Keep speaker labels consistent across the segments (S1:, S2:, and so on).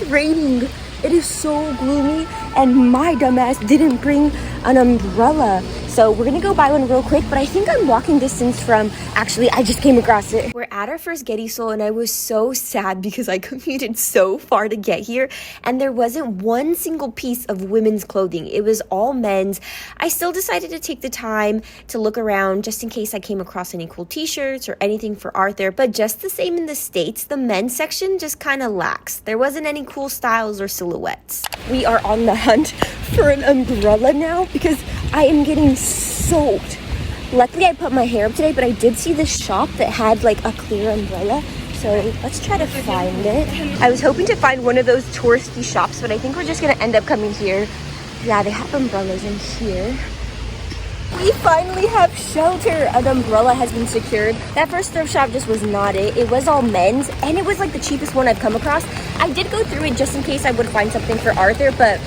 S1: it's raining. It is so gloomy, and my dumbass didn't bring an umbrella. So we're gonna go buy one real quick, but I think I'm walking distance from, actually, I just came across it. We're at our first Getty Soul, and I was so sad because I commuted so far to get here, and there wasn't one single piece of women's clothing. It was all men's. I still decided to take the time to look around just in case I came across any cool t-shirts or anything for Arthur, but just the same in the States, the men's section just kind of lacks. There wasn't any cool styles or silhouettes. We are on the hunt for an umbrella now because I am getting soaked. Luckily I put my hair up today, but I did see this shop that had like a clear umbrella, so let's try to find it. I was hoping to find one of those touristy shops, but I think we're just gonna end up coming here. Yeah, they have umbrellas in here. We finally have shelter. An umbrella has been secured. That first thrift shop just was not it. It was all men's, and it was like the cheapest one I've come across. I did go through it just in case I would find something for Arthur, but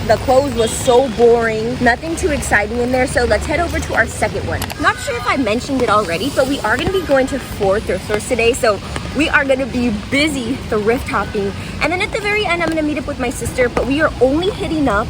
S1: the clothes was so boring, nothing too exciting in there. So let's head over to our second one. Not sure if I mentioned it already, but we are going to be going to 4 thrift stores today, so we are going to be busy thrift hopping. And then at the very end, I'm going to meet up with my sister, but we are only hitting up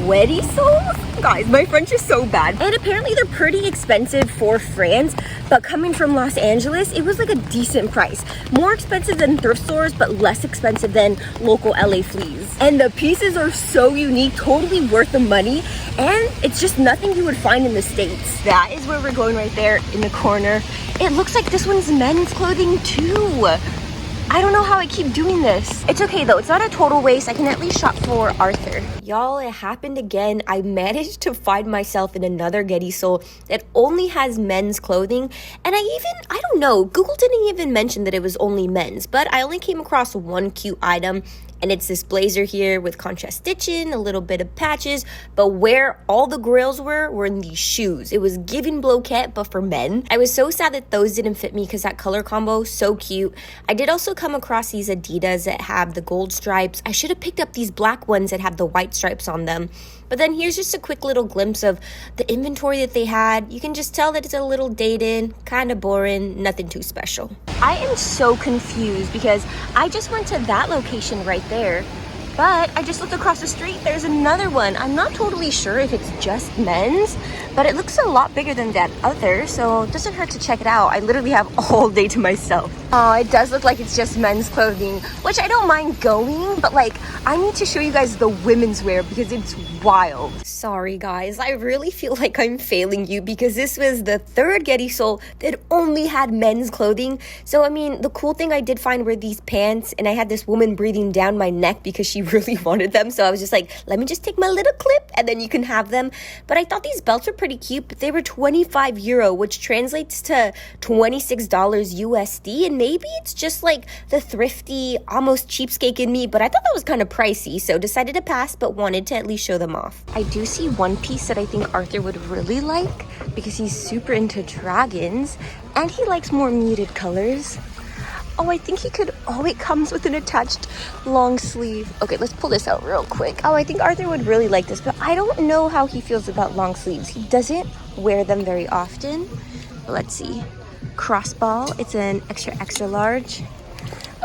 S1: Getty Souls. Guys, my French is so bad. And apparently they're pretty expensive for France, but coming from Los Angeles, it was like a decent price. More expensive than thrift stores, but less expensive than local LA fleas. And the pieces are so unique, totally worth the money, and it's just nothing you would find in the States. That is where we're going right there in the corner. It looks like this one's men's clothing too. I don't know how I keep doing this. It's okay though, it's not a total waste. I can at least shop for Arthur. Y'all, it happened again. I managed to find myself in another Getty Soul that only has men's clothing. And I don't know, Google didn't even mention that it was only men's, but I only came across one cute item. And it's this blazer here with contrast stitching, a little bit of patches, but where all the grails were in these shoes. It was giving bloquette, but for men. I was so sad that those didn't fit me because that color combo, so cute. I did also come across these Adidas that have the gold stripes. I should have picked up these black ones that have the white stripes on them. But then here's just a quick little glimpse of the inventory that they had. You can just tell that it's a little dated, kind of boring, nothing too special. I am so confused because I just went to that location right there, but I just looked across the street, there's another one. I'm not totally sure if it's just men's, but it looks a lot bigger than that other, so it doesn't hurt to check it out. I literally have all day to myself. Oh, it does look like it's just men's clothing, which I don't mind going, but like, I need to show you guys the women's wear because it's wild. Sorry guys, I really feel like I'm failing you because this was the third Getty Soul that only had men's clothing. So I mean, the cool thing I did find were these pants, and I had this woman breathing down my neck because she really wanted them. So I was just like, let me just take my little clip and then you can have them. But I thought these belts were pretty cute, but they were 25 euro, which translates to $26 USD. And maybe it's just like the thrifty, almost cheapskate in me, but I thought that was kind of pricey. So decided to pass, but wanted to at least show them off. I do see one piece that I think Arthur would really like because he's super into dragons and he likes more muted colors. Oh, I think he could, oh, it comes with an attached long sleeve. Okay, let's pull this out real quick. Oh, I think Arthur would really like this, but I don't know how he feels about long sleeves. He doesn't wear them very often. Let's see. Crossball, it's an extra large.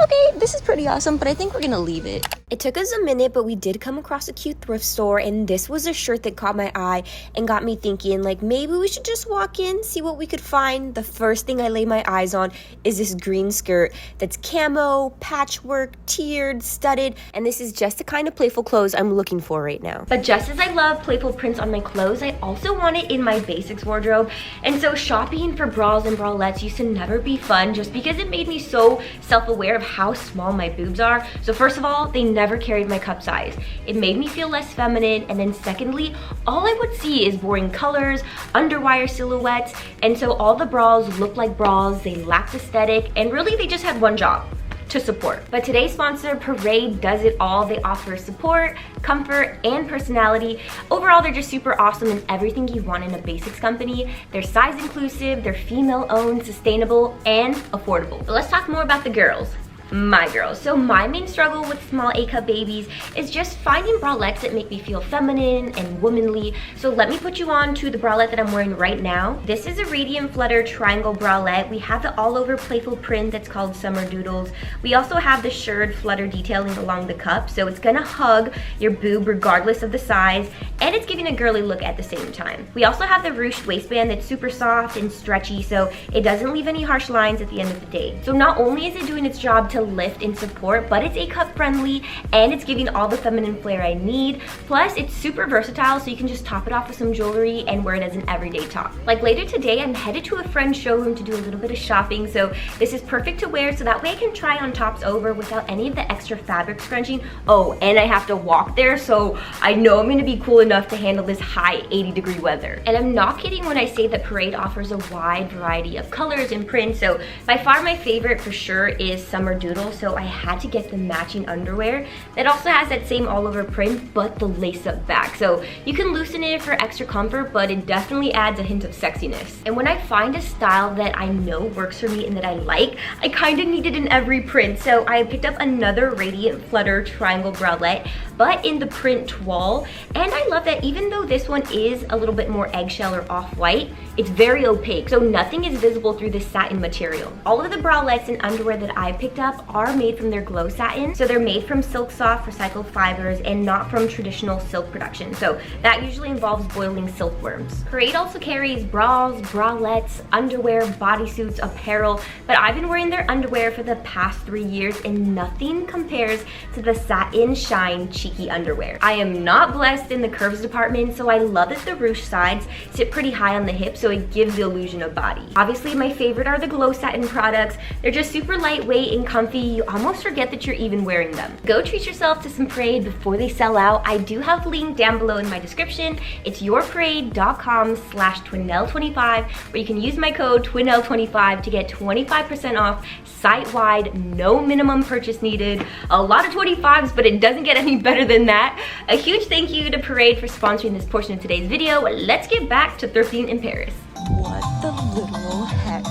S1: Okay, this is pretty awesome, but I think we're gonna leave it. It took us a minute, but we did come across a cute thrift store, and this was a shirt that caught my eye and got me thinking, like, maybe we should just walk in, see what we could find. The first thing I lay my eyes on is this green skirt that's camo, patchwork, tiered, studded, and this is just the kind of playful clothes I'm looking for right now. But just as I love playful prints on my clothes, I also want it in my basics wardrobe, and so shopping for bras and bralettes used to never be fun just because it made me so self-aware of how small my boobs are. So first of all, they never carried my cup size. It made me feel less feminine, and then secondly, all I would see is boring colors, underwire silhouettes, and so all the bras looked like bras, they lacked aesthetic, and really they just had one job: to support. But today's sponsor, Parade, does it all. They offer support, comfort, and personality. Overall, they're just super awesome and everything you want in a basics company. They're size inclusive, they're female owned, sustainable, and affordable. But let's talk more about the girls. my girl. So my main struggle with small A-cup babies is just finding bralettes that make me feel feminine and womanly. So let me put you on to the bralette that I'm wearing right now. This is a radiant flutter triangle bralette. We have the all over playful print that's called Summer Doodles. We also have the shirred flutter detailing along the cup, so it's gonna hug your boob regardless of the size, and it's giving a girly look at the same time. We also have the ruched waistband that's super soft and stretchy, so it doesn't leave any harsh lines at the end of the day. So not only is it doing its job to lift and support, but it's A-cup friendly and it's giving all the feminine flair I need. Plus it's super versatile, so you can just top it off with some jewelry and wear it as an everyday top. Like later today, I'm headed to a friend's showroom to do a little bit of shopping, so this is perfect to wear so that way I can try on tops over without any of the extra fabric scrunching. Oh, and I have to walk there, so I know I'm gonna be cool enough to handle this high 80-degree weather. And I'm not kidding when I say that Parade offers a wide variety of colors and prints, so by far my favorite for sure is Summer Doodle, so I had to get the matching underwear that also has that same all over print but the lace up back. So you can loosen it for extra comfort, but it definitely adds a hint of sexiness. And when I find a style that I know works for me and that I like, I kind of need it in every print. So I picked up another radiant flutter triangle bralette, but in the print Toile. And I love that even though this one is a little bit more eggshell or off-white, it's very opaque, so nothing is visible through this satin material. All of the bralettes and underwear that I picked up are made from their glow satin, so they're made from silk soft recycled fibers and not from traditional silk production. So that usually involves boiling silkworms. Parade also carries bras, bralettes, underwear, bodysuits, apparel, but I've been wearing their underwear for the past 3 years and nothing compares to the Satin Shine Cheeky underwear. I am not blessed in the curves department, so I love that the ruched sides sit pretty high on the hips, so it gives the illusion of body. Obviously my favorite are the glow satin products. They're just super lightweight and comfy. You almost forget that you're even wearing them. Go treat yourself to some Parade before they sell out. I do have the link down below in my description. It's yourparade.com/Twinelle25 where you can use my code Twinelle25 to get 25% off site-wide, no minimum purchase needed. A lot of 25s, but it doesn't get any better than that. A huge thank you to Parade for sponsoring this portion of today's video. Let's get back to thrifting in Paris. What the little heck?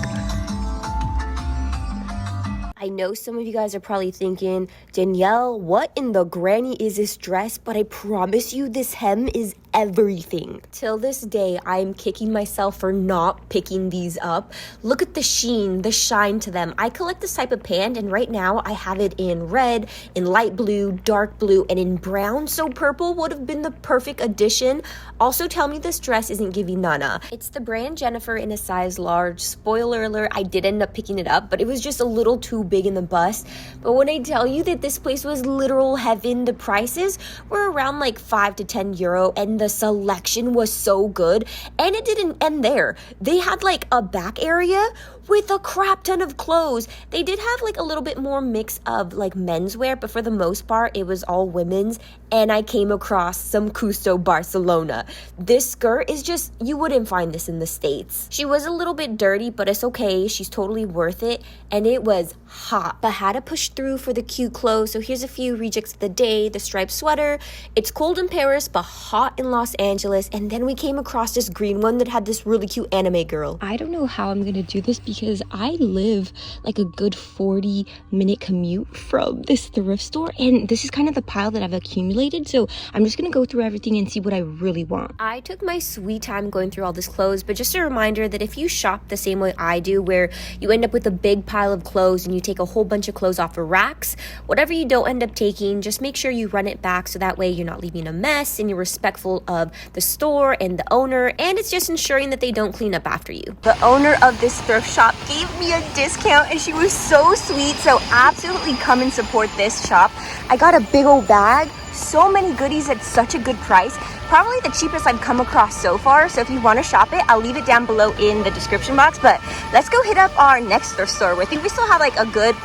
S1: I know some of you guys are probably thinking, Danielle, what in the granny is this dress? But I promise you this hem is everything. Till this day, I'm kicking myself for not picking these up. Look at the sheen, the shine to them. I collect this type of pant, and right now I have it in red, in light blue, dark blue, and in brown, so purple would have been the perfect addition. Also, tell me this dress isn't giving Nana. It's the brand Jennifer in a size large. Spoiler alert, I did end up picking it up, but it was just a little too big in the bust. But when I tell you that this place was literal heaven, the prices were around like 5 to 10 euro, and the selection was so good. And it didn't end there. They had like a back area with a crap ton of clothes. They did have like a little bit more mix of like menswear, but for the most part it was all women's. And I came across some Custo Barcelona. This skirt is just, you wouldn't find this in the States. She was a little bit dirty, but it's okay. She's totally worth it. And it was hot, but had to push through for the cute clothes. So here's a few rejects of the day. The striped sweater. It's cold in Paris, but hot in Los Angeles. And then we came across this green one that had this really cute anime girl. I don't know how I'm gonna do this because I live like a good 40-minute commute from this thrift store. And this is kind of the pile that I've accumulated. So I'm just gonna go through everything and see what I really want. I took my sweet time going through all this clothes, but just a reminder that if you shop the same way I do, where you end up with a big pile of clothes and you take a whole bunch of clothes off of racks, whatever you don't end up taking, just make sure you run it back so that way you're not leaving a mess and you're respectful of the store and the owner, and it's just ensuring that they don't clean up after you. The owner of this thrift shop gave me a discount and she was so sweet, so absolutely come and support this shop. I got a big old bag, so many goodies at such a good price. Probably the cheapest I've come across so far. So if you want to shop it, I'll leave it down below in the description box. But let's go hit up our next thrift store. I think we still have like a good,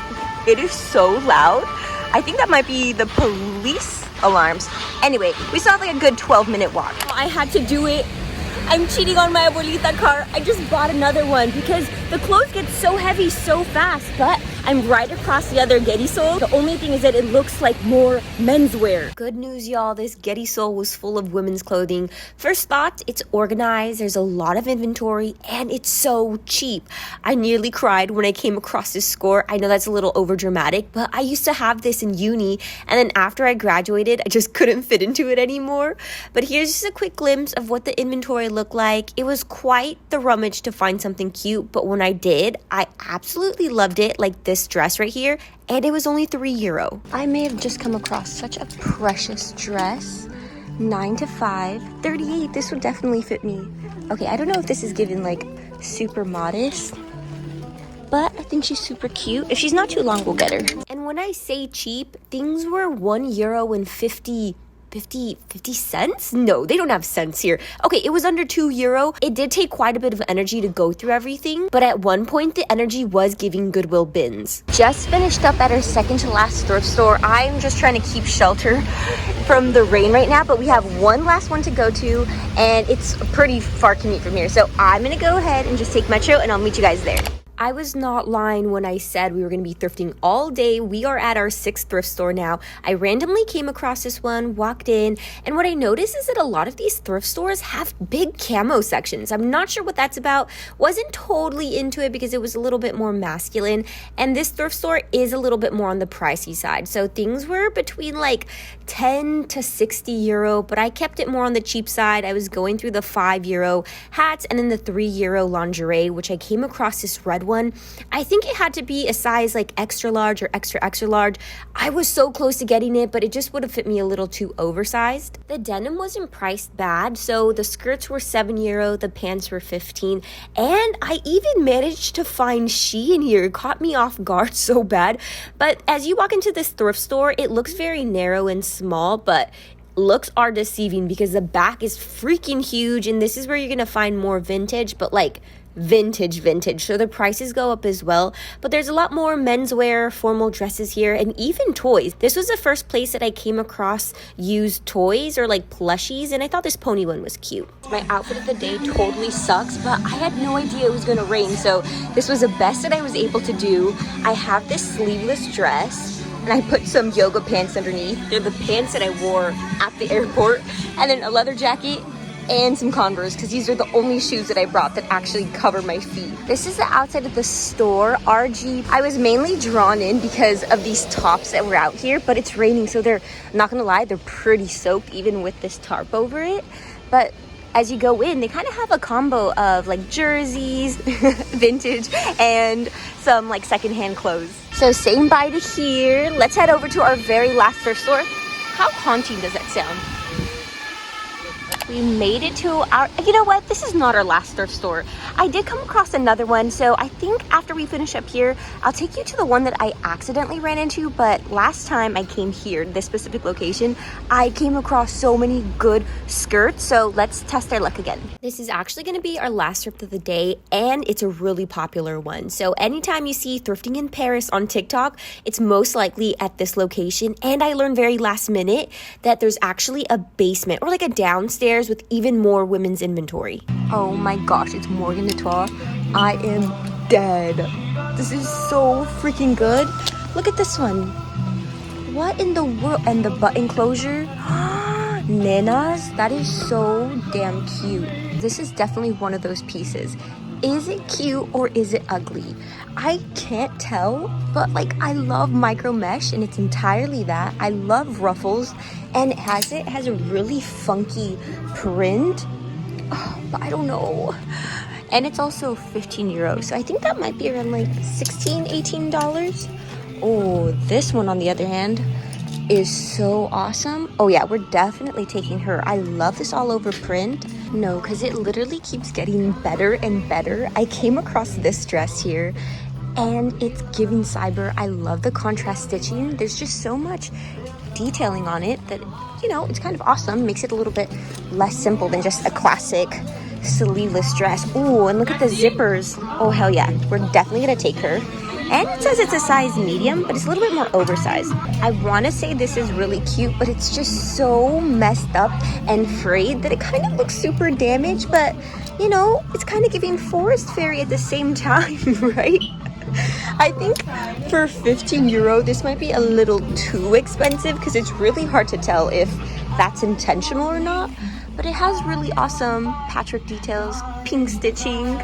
S1: it is so loud. I think that might be the police alarms. Anyway, we still have like a good 12-minute walk. I had to do it. I'm cheating on my abuelita car. I just bought another one because The clothes get so heavy so fast, but I'm right across the other Getty sole. The only thing is that it looks like more menswear. Good news, y'all. This Getty sole was full of women's clothing. First thought, it's organized. There's a lot of inventory and it's so cheap. I nearly cried when I came across this score. I know that's a little over dramatic, but I used to have this in uni, and then after I graduated, I just couldn't fit into it anymore. But here's just a quick glimpse of what the inventory looked like. It was quite the rummage to find something cute, but when I did, I absolutely loved it, like this dress right here, and it was only €3. I may have just come across such a precious dress. 9 to 5, 38. This would definitely fit me. Okay, I don't know if this is given like super modest, but I think she's super cute. If she's not too long, we'll get her. And when I say cheap, things were €1 and 50 cents? No, they don't have cents here. Okay, it was under €2. It did take quite a bit of energy to go through everything, but at one point the energy was giving Goodwill bins. Just finished up at our second to last thrift store. I'm just trying to keep shelter from the rain right now, but we have one last one to go to, and it's a pretty far commute from here. So I'm gonna go ahead and just take Metro, and I'll meet you guys there. I was not lying when I said we were going to be thrifting all day. We are at our 6th thrift store now. I randomly came across this one, walked in, and what I noticed is that a lot of these thrift stores have big camo sections. I'm not sure what that's about. Wasn't totally into it because it was a little bit more masculine, and this thrift store is a little bit more on the pricey side. So things were between like 10 to €60, but I kept it more on the cheap side. I was going through the €5 hats and then the €3 lingerie, which I came across this red one. I think it had to be a size like extra large or extra large. I was so close to getting it, but it just would have fit me a little too oversized. The denim wasn't priced bad, so the skirts were €7, the pants were 15, and I even managed to find Shein here. It caught me off guard so bad. But as you walk into this thrift store, it looks very narrow and small, but looks are deceiving because the back is freaking huge, and this is where you're gonna find more vintage, but like vintage, so the prices go up as well. But there's a lot more menswear, formal dresses here, and even toys. This was the first place that I came across used toys or like plushies, and I thought this pony one was cute. My outfit of the day totally sucks, but I had no idea it was gonna rain, so this was the best that I was able to do. I have this sleeveless dress, and I put some yoga pants underneath. They're the pants that I wore at the airport, and then a leather jacket and some Converse, because these are the only shoes that I brought that actually cover my feet. This is the outside of the store. RG, I was mainly drawn in because of these tops that were out here, but it's raining, so they're, not gonna lie, they're pretty soaked even with this tarp over it. But as you go in, they kind of have a combo of like jerseys, vintage, and some like secondhand clothes. So saying bye to here, let's head over to our very last thrift store. How haunting does that sound? We made it to our, you know what, this is not our last thrift store. I did come across another one, so I think after we finish up here, I'll take you to the one that I accidentally ran into. But last time I came here, this specific location, I came across so many good skirts, so let's test our luck again. This is actually going to be our last thrift of the day, and it's a really popular one. So anytime you see thrifting in Paris on TikTok, it's most likely at this location. And I learned very last minute that there's actually a basement or like a downstairs with even more women's inventory. Oh my gosh, it's Morgan Toile. I am dead. This is so freaking good. Look at this one. What in the world? And the button closure. Nenas, that is so damn cute. This is definitely one of those pieces. Is it cute or is it ugly? I can't tell, but like I love micro mesh, and it's entirely that. I love ruffles, and it has a really funky print. Oh, but I don't know. And it's also €15, so I think that might be around like $16, $18. Oh, this one on the other hand is so awesome. Oh yeah, we're definitely taking her. I love this all over print. No, because it literally keeps getting better and better. I came across this dress here, and it's giving cyber. I love the contrast stitching. There's just so much detailing on it that, you know, it's kind of awesome. Makes it a little bit less simple than just a classic sleeveless dress. Ooh, and look at the zippers. Oh, hell yeah. We're definitely gonna take her. And it says it's a size medium, but it's a little bit more oversized. I want to say this is really cute, but it's just so messed up and frayed that it kind of looks super damaged. But you know, it's kind of giving forest fairy at the same time, right? I think for 15 euro, this might be a little too expensive because it's really hard to tell if that's intentional or not. But it has really awesome patchwork details, pink stitching.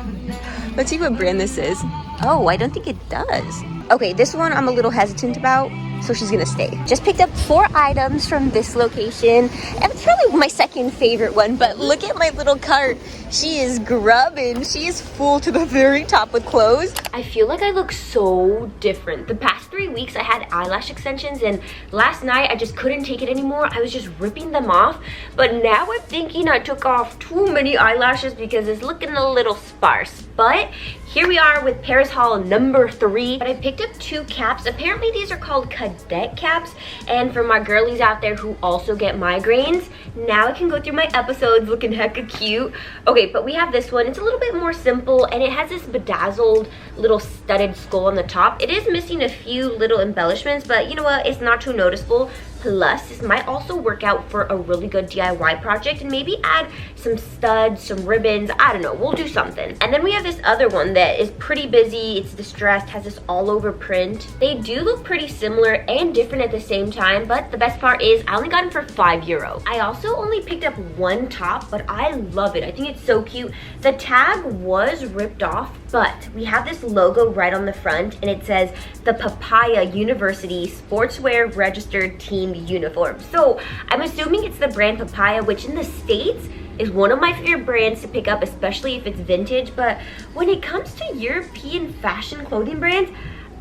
S1: Let's see what brand this is. Oh, I don't think it does. Okay, this one I'm a little hesitant about, so she's gonna stay. Just picked up 4 items from this location, and it's probably my second favorite one, but look at my little cart. She is grubbing. She is full to the very top with clothes. I feel like I look so different. The past 3 weeks I had eyelash extensions, and last night I just couldn't take it anymore. I was just ripping them off, but now I'm thinking I took off too many eyelashes because it's looking a little sparse. But here we are with Paris haul number 3. But I picked up 2 caps. Apparently these are called cadet caps, and for my girlies out there who also get migraines, now I can go through my episodes looking hecka cute. Okay, but we have this one. It's a little bit more simple, and it has this bedazzled little studded skull on the top. It is missing a few little embellishments, but you know what, it's not too noticeable. Plus, this might also work out for a really good DIY project, and maybe add some studs, some ribbons, I don't know, we'll do something. And then we have this other one that is pretty busy. It's distressed, has this all over print. They do look pretty similar and different at the same time, but the best part is I only got them for 5 euro. I also only picked up 1 top, but I love it. I think it's so cute. The tag was ripped off, but we have this logo right on the front, and it says the Papaya University Sportswear Registered Team Uniform. So I'm assuming it's the brand Papaya, which in the States is one of my favorite brands to pick up, especially if it's vintage. But when it comes to European fashion clothing brands,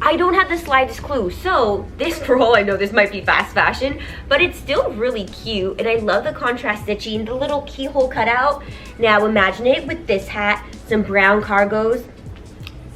S1: I don't have the slightest clue. So this, for all I know, this might be fast fashion, but it's still really cute. And I love the contrast stitching, the little keyhole cutout. Now imagine it with this hat, some brown cargos.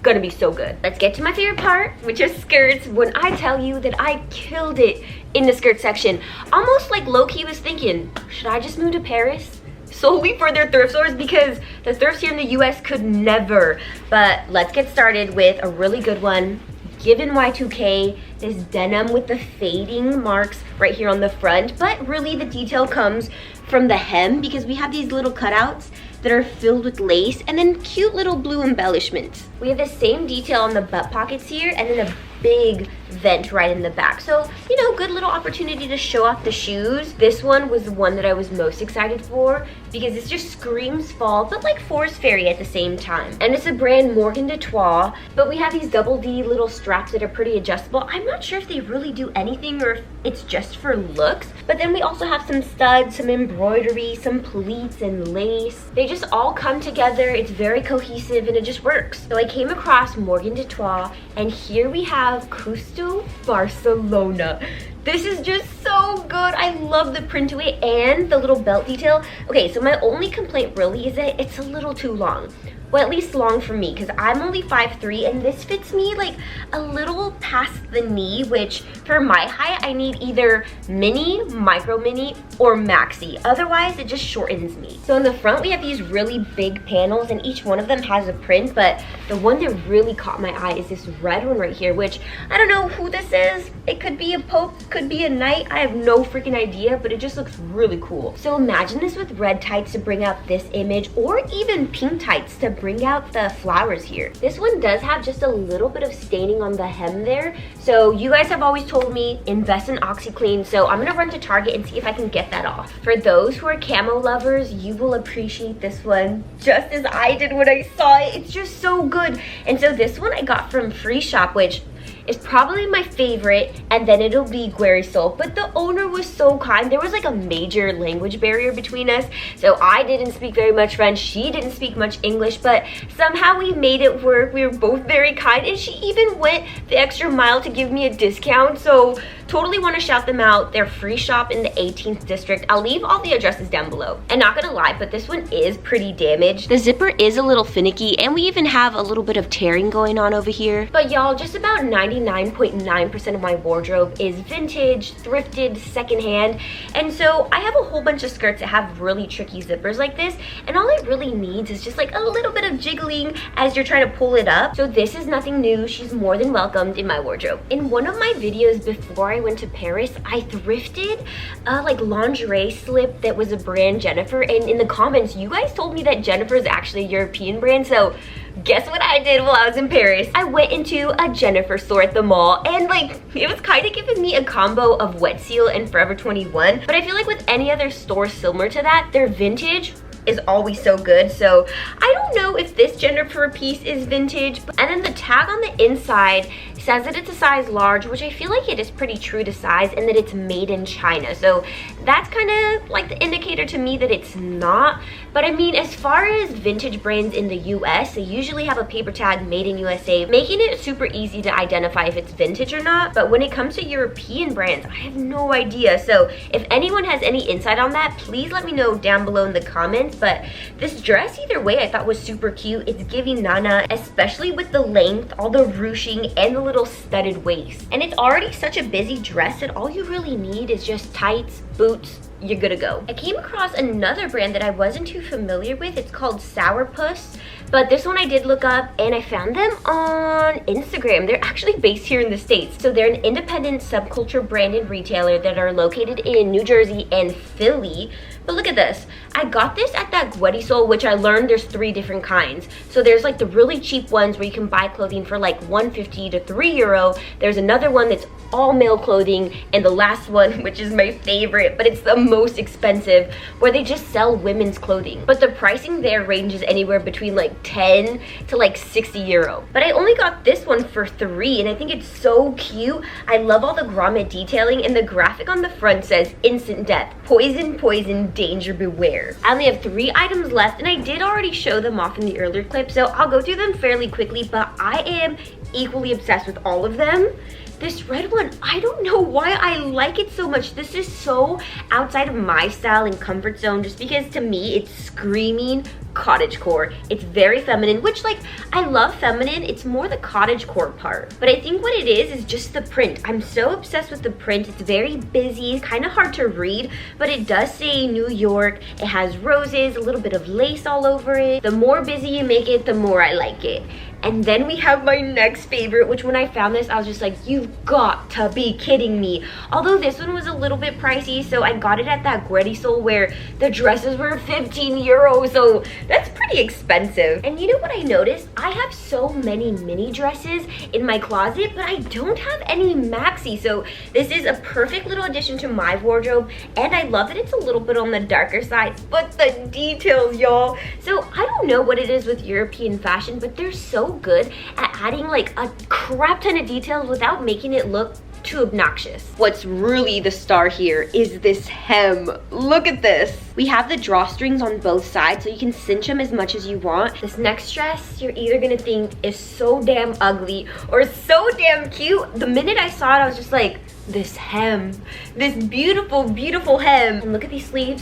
S1: Gonna be so good. Let's get to my favorite part, which is skirts. When I tell you that I killed it in the skirt section, almost like low-key was thinking, should I just move to Paris solely for their thrift stores, because the thrifts here in the US could never. But let's get started with a really good one. Given Y2K, this denim with the fading marks right here on the front, but really the detail comes from the hem because we have these little cutouts that are filled with lace and then cute little blue embellishments. We have the same detail on the butt pockets here and then a big vent right in the back. So, you know, good little opportunity to show off the shoes. This one was the one that I was most excited for because this just screams fall, but like forest fairy at the same time. And it's a brand Morgan de Toile, but we have these double D little straps that are pretty adjustable. I'm not sure if they really do anything or if it's just for looks, but then we also have some studs, some embroidery, some pleats and lace. They just all come together. It's very cohesive and it just works. So I came across Morgan de Toile, and here we have Custo Barcelona. This is just so good. I love the print to it and the little belt detail. Okay, so my only complaint really is that it's a little too long. Well, at least long for me, because I'm only 5'3", and this fits me like a little past the knee, which for my height, I need either mini, micro mini, or maxi. Otherwise, it just shortens me. So in the front, we have these really big panels, and each one of them has a print, but the one that really caught my eye is this red one right here, which I don't know who this is. It could be a pope, could be a knight. I have no freaking idea, but it just looks really cool. So imagine this with red tights to bring out this image, or even pink tights to bring out the flowers here. This one does have just a little bit of staining on the hem there. So you guys have always told me invest in OxyClean. So I'm gonna run to Target and see if I can get that off. For those who are camo lovers, you will appreciate this one just as I did when I saw it. It's just so good. And so this one I got from Free Shop, which is probably my favorite, and then it'll be Guerisol. But the owner was so kind. There was like a major language barrier between us, so I didn't speak very much French, she didn't speak much English, but somehow we made it work. We were both very kind, and she even went the extra mile to give me a discount. So totally want to shout them out. They're Free Shop in the 18th district. I'll leave all the addresses down below. And not gonna lie, but this one is pretty damaged. The zipper is a little finicky, and we even have a little bit of tearing going on over here. But y'all, just about 99.9% of my wardrobe is vintage, thrifted, secondhand. And so I have a whole bunch of skirts that have really tricky zippers like this, and all it really needs is just like a little bit of jiggling as you're trying to pull it up. So this is nothing new. She's more than welcomed in my wardrobe. In one of my videos before I I went to Paris, I thrifted a like lingerie slip that was a brand Jennifer, and in the comments you guys told me that Jennifer is actually a European brand. So guess what I did while I was in Paris? I went into a Jennifer store at the mall, and like it was kind of giving me a combo of Wet Seal and Forever 21. But I feel like with any other store similar to that, their vintage is always so good. So I don't know if this Jennifer piece is vintage. And then the tag on the inside says that it's a size large, which I feel like it is pretty true to size, and that it's made in China. So that's kind of like the indicator to me that it's not. But I mean, as far as vintage brands in the US, they usually have a paper tag made in USA, making it super easy to identify if it's vintage or not. But when it comes to European brands, I have no idea. So if anyone has any insight on that, please let me know down below in the comments. But this dress, either way, I thought was super cute. It's giving Nana, especially with the length, all the ruching, and the little studded waist. And it's already such a busy dress that all you really need is just tights, boots, you're good to go. I came across another brand that I wasn't too familiar with. It's called Sourpuss, but this one I did look up, and I found them on Instagram. They're actually based here in the States. So they're an independent subculture branded retailer that are located in New Jersey and Philly. But look at this. I got this at that Guedisol, which I learned there's 3 different kinds. So there's like the really cheap ones where you can buy clothing for like €1.50 to €3. There's another one that's all male clothing, and the last one, which is my favorite, but it's the most expensive, where they just sell women's clothing. But the pricing there ranges anywhere between like 10 to like €60. But I only got this one for $3, and I think it's so cute. I love all the grommet detailing, and the graphic on the front says instant death, poison, poison, danger, beware. I only have 3 items left, and I did already show them off in the earlier clip, so I'll go through them fairly quickly, but I am equally obsessed with all of them. This red one, I don't know why I like it so much. This is so outside of my style and comfort zone, just because to me it's screaming cottagecore. It's very feminine, which like I love feminine. It's more the cottagecore part. But I think what it is just the print. I'm so obsessed with the print. It's very busy, kind of hard to read, but it does say New York. It has roses, a little bit of lace all over it. The more busy you make it, the more I like it. And then we have my next favorite, which when I found this, I was just like, you've got to be kidding me. Although this one was a little bit pricey, so I got it at that Guedisol where the dresses were €15, so that's pretty expensive. And you know what I noticed? I have so many mini dresses in my closet, but I don't have any maxi, so this is a perfect little addition to my wardrobe, and I love that it's a little bit on the darker side, but the details, y'all. So I don't know what it is with European fashion, but they're so good at adding like a crap ton of details without making it look too obnoxious. What's really the star here is this hem. Look at this. We have the drawstrings on both sides, so you can cinch them as much as you want. This next dress, you're either gonna think is so damn ugly or so damn cute. The minute I saw it, I was just like, this hem, this beautiful, beautiful hem. And look at these sleeves.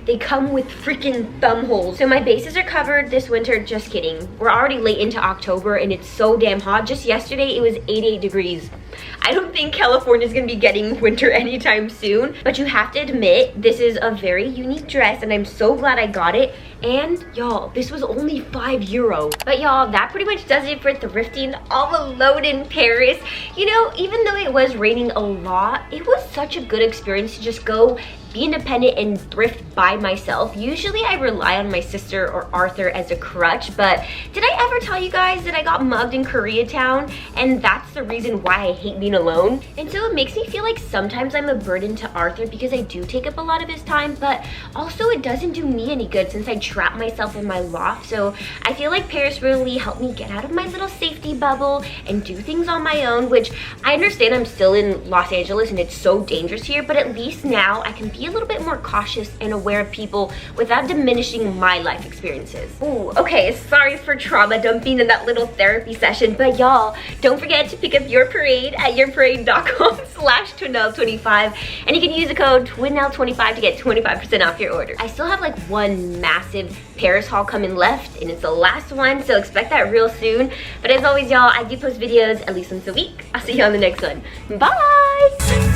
S1: They come with freaking thumb holes. So my bases are covered this winter. Just kidding. We're already late into October and it's so damn hot. Just yesterday it was 88 degrees. I don't think California's gonna be getting winter anytime soon, but you have to admit this is a very unique dress and I'm so glad I got it. And y'all, this was only €5. But y'all, that pretty much does it for thrifting all alone in Paris. You know, even though it was raining a lot, it was such a good experience to just go be independent and thrift by myself. Usually I rely on my sister or Arthur as a crutch, but did I ever tell you guys that I got mugged in Koreatown? And that's the reason why I hate being alone. And so it makes me feel like sometimes I'm a burden to Arthur because I do take up a lot of his time, but also it doesn't do me any good since I trap myself in my loft. So I feel like Paris really helped me get out of my little safety bubble and do things on my own, which I understand I'm still in Los Angeles and it's so dangerous here, but at least now I can be a little bit more cautious and aware of people without diminishing my life experiences. Ooh, okay, sorry for trauma dumping in that little therapy session, but y'all, don't forget to pick up your parade at yourparade.com/Twinell25, and you can use the code Twinell25 to get 25% off your order. I still have like one massive Paris haul coming left, and it's the last one, so expect that real soon. But as always, y'all, I do post videos at least once a week. I'll see you on the next one. Bye!